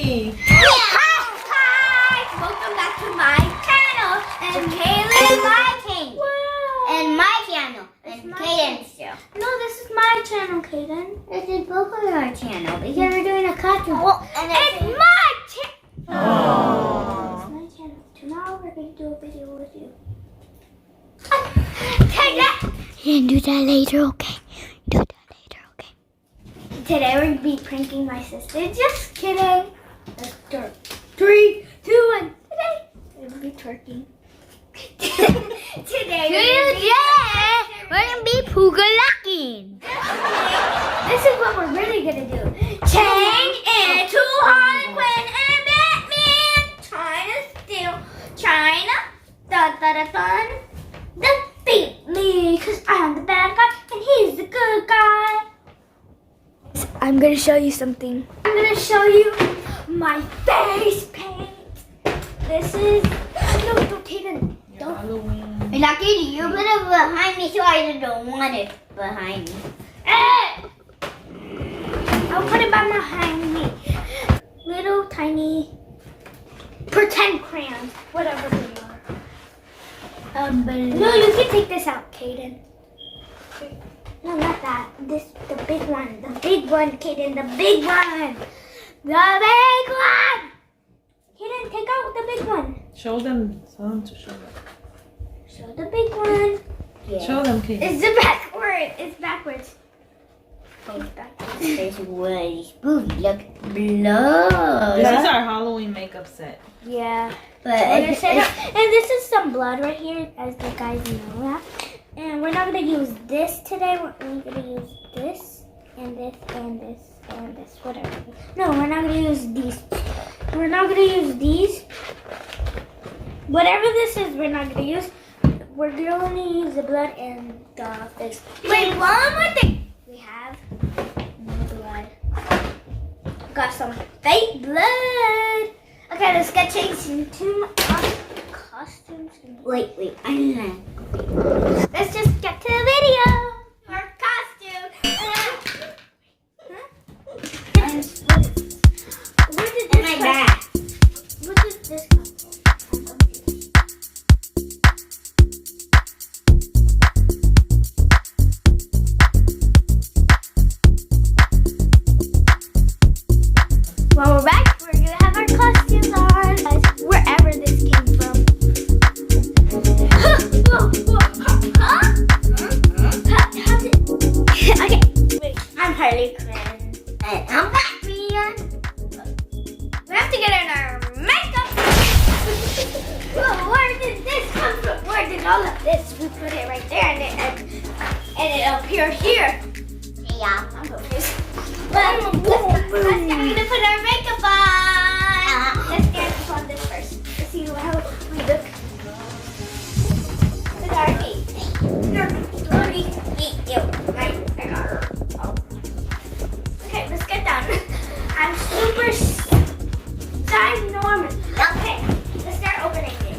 Hi! Welcome back to my channel. And Jakeily is my king. Wow. And my channel. And Caden's still. No, this is my channel, Caden. This is both of our channel because we're doing a cartoon. And it's my channel. Oh. It's my channel. Tomorrow we're going to do a video with you. Take that. You can do that later, okay? Do that later, okay? Today we're going to be pranking my sister. Just kidding. Let's start. 3, 2, 1. Today we're going to be twerking. Today we're going to be poogalacking. This is what we're really going to do. Change into Harley Quinn and Batman. Trying to defeat me. Because I'm the bad guy and he's the good guy. I'm going to show you something. I'm going to show you my face paint. This is... No, don't, Caden. Don't. Halloween. Lucky, you put it behind me so I don't want it behind me. I'll put it behind me. Little tiny pretend crayons, whatever they are. No, you can take this out, Caden. No, not that. This, the big one. The big one, Caden. The big one. The big one. Caden, take out the big one. Show them. Tell them to show them. Show the big one. Yeah. Show them, Kate. It's the backward. It's backwards. It's backwards. This was spooky. Look, blood. This is our Halloween makeup set. Yeah. But And this is some blood right here, as the guys know that. And we're not going to use this today. We're only going to use this, and this, and this, and this, whatever. No, we're not going to use these. We're not going to use these. Whatever this is, we're not going to use. We're going to use the blood and the face. Wait, one more thing. We have blood. Got some fake blood. Okay, let's get changed into my costumes. wait, I don't know. Let's just get to the video. Our costume. Where did this My come back. from? Where did this come from? When we're back, we're gonna have our costumes on, wherever this came from. Okay, wait, I'm Harley Quinn. And I'm Batman. We have to get in our makeup. Whoa, where did this come from? Where did all of this? We put it right there, and it appeared here. Yeah. I'm confused. Let's gonna put our makeup on. Let's get on this first. Let's see how we look. Look at our feet. I got her. Oh. Okay, let's get down. I'm super ginormous. Okay, let's start opening it.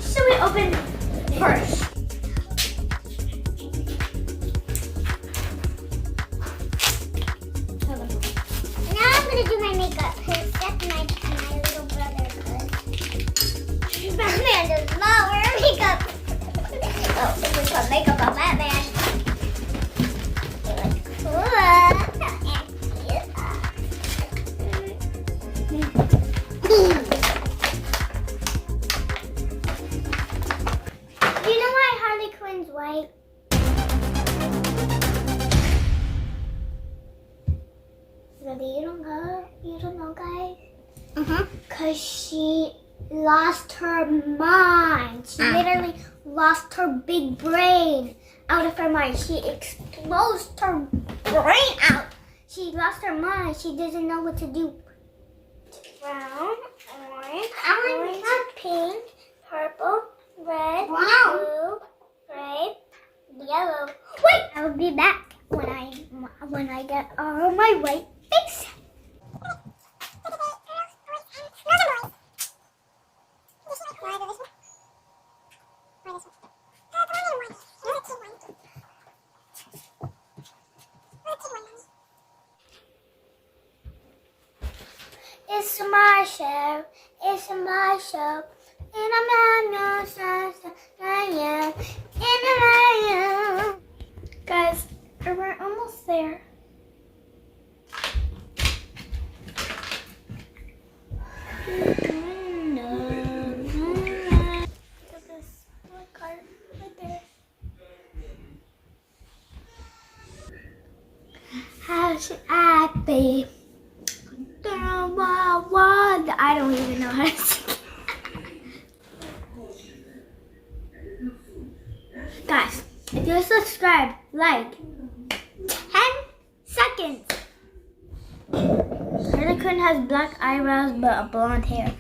So we open first. Now I'm gonna do my makeup because that's my little brother. Batman does not wear makeup. Oh, this is called makeup on Batman. It looks cool and cute. You know why Harley Quinn's white? Really, you don't know, guys? Because she lost her mind. She literally lost her big brain out of her mind. She exploded her brain out. She lost her mind. She doesn't know what to do. Brown, orange, pink, purple, red, blue, gray, yellow. Wait, I'll be back when I get all my white face. It's It's my show. It's my show. And I'm not no Guys, we're almost there. Look at this little card right there. How should I be? I don't even know how to sing. Guys, if you subscribe, like, 10 seconds. Harley Quinn has black eyebrows but a blonde hair.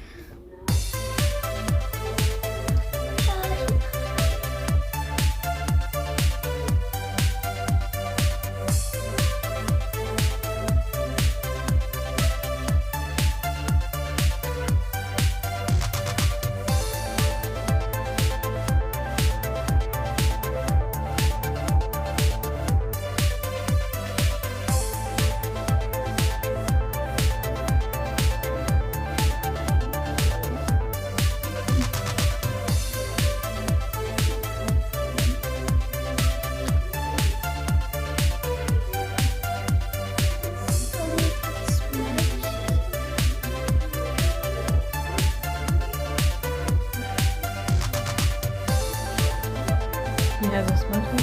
He has a smudge.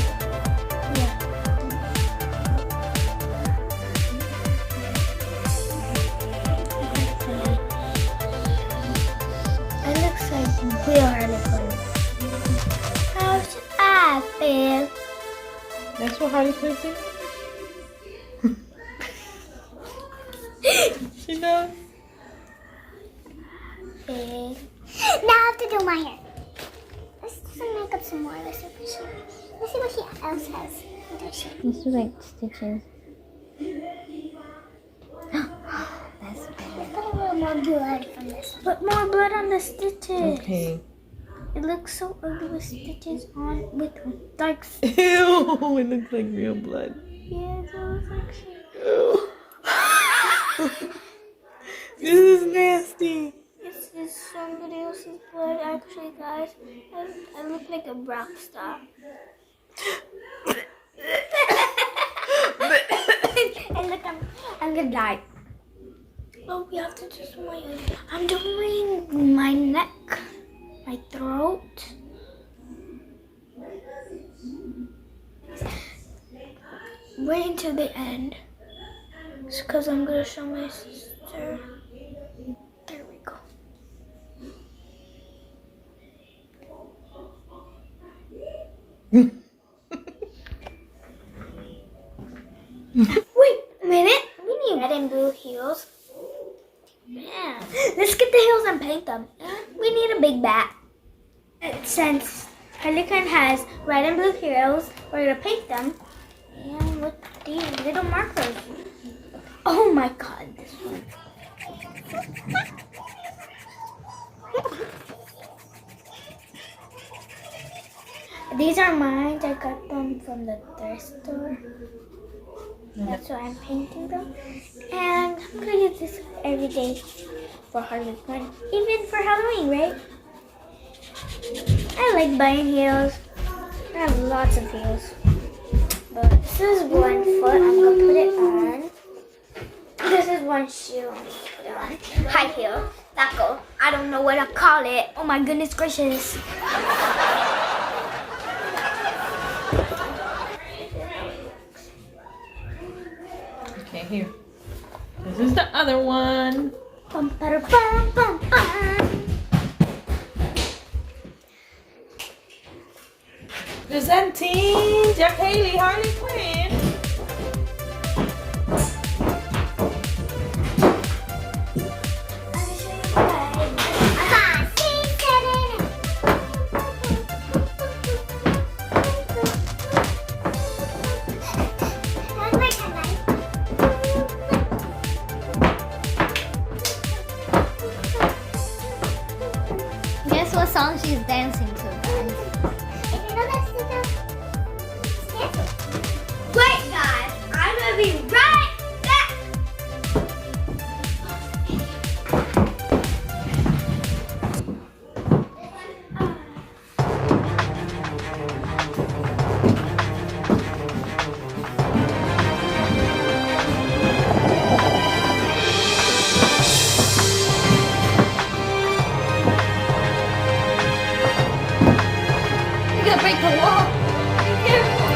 Yeah. It looks like real Harley Quinn. How should I feel? That's what Harley Quinn said. She knows. Feel. Now I have to do my hair. Let's do some makeup some more. Let's see what she else has. What does she? These are like stitches. That's better. Put a little more blood from this one. Put more blood on the stitches. Okay. It looks so ugly with stitches on with dark. Ew, it looks like real blood. Yeah, it looks like shit. Ew. This is nasty. This is somebody else's blood, actually, guys. I look like a rock star. And look, I'm gonna die. Oh, we have to do some more. I'm doing my neck, my throat. Wait until the end, because I'm gonna show my sister. There we go. Wait a minute. We need red and blue heels. Yeah. Let's get the heels and paint them. And we need a big bat. Since Harley Quinn has red and blue heels, we're gonna paint them. And with these little markers. Oh my god, this one. These are mine. I got them from the thrift store. That's why I'm painting them. And I'm gonna use this every day for Harley Quinn. Even for Halloween, right? I like buying heels. I have lots of heels. But this is one foot. I'm gonna put it on. This is one shoe. I'm gonna put it on. High heel. Taco. I don't know what to call it. Oh my goodness gracious. Okay, here. This is the other one. Bum, bada, bum, bum, bum. Presenting Jakeily Harley Quinn. Guess what song she's dancing to, guys? Wait, guys, I'm gonna be right back. break the wall. Be careful.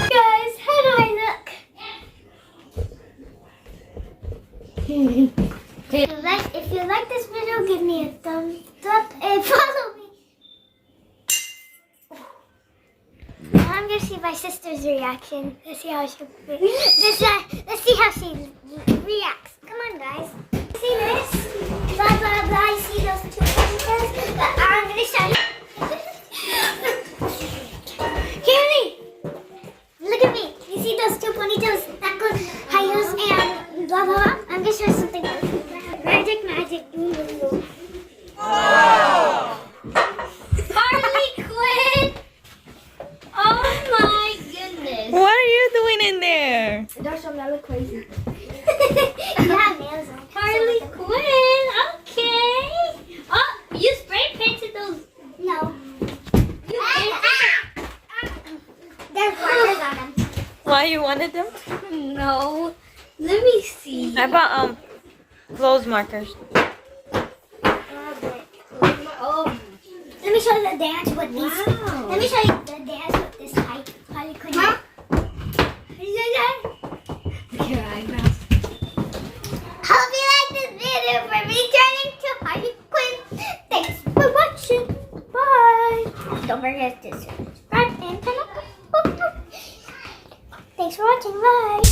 Guys, how do I look? If you like this video, give me a thumbs up and follow me. Now I'm gonna see my sister's reaction. Let's see how she let's see how she reacts. Come on, guys. See this? Blah blah blah. You see those two pictures? I'm gonna show you. Jakeily, look at me. You see those two ponytails? That goes high heels and blah blah blah. I'm gonna show you something else. Magic, magic. Harley Quinn. Oh my goodness. What are you doing in there? Don't show me, I look crazy. You have nails on. Harley Quinn, okay. Oh, you spray painted those. No. You There's markers on them. Why you wanted them? No. Let me see. I bought clothes markers. Oh, Let me show you the dance with these. wow. Let me show you the dance with this Harley Quinn. Look at your eyebrows. Hope you like this video for returning to Harley Quinn. Thanks for watching. Bye. Don't forget to subscribe and turn on. Thanks for watching. Bye.